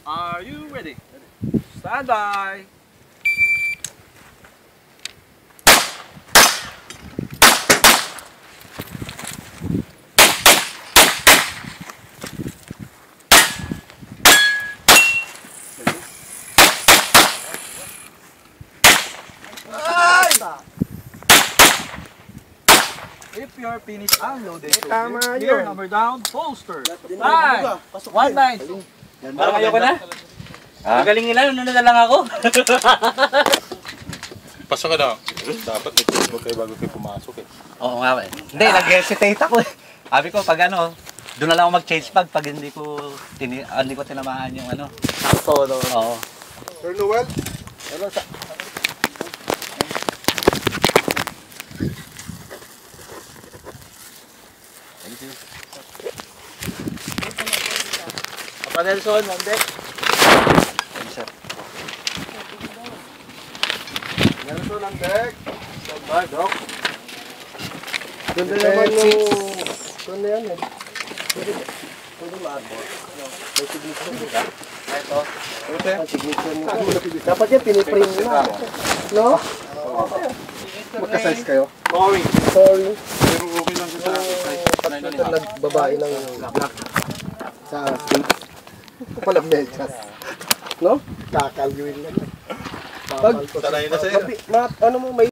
Are you ready? Stand by. If you're finished unloaded, clear, number down, holster. 9, 1-9. Parang ayoko na. Magaling nila, nunod na lang ako. Pasok ka na. Dapat nag-Facebook kayo bago kayo pumasok eh. Oo nga eh. Hindi, nag-hesitate ako eh. Sabi ko, pag ano, doon na lang ako mag-change bag pag hindi ko tinamaan yung ano. Sakto, no? Oo. Sir Noel? Pero sa... Papa Nelson, Monday. Sir. Nelson ang deck. Stand by, Doc. Ganda naman yung... Ganda yan eh. Pwede maabot. May signature mo ka? Ito. Ang signature mo. Dapat yan, piniprint mo na. No? Magka-size kayo? Sorry. Sorry. Pero okay lang sa akin. Nagbabae ng black sa state. Walang medyas. No? Kakalyuin lang. Sanay na sa'yo. Ano mo may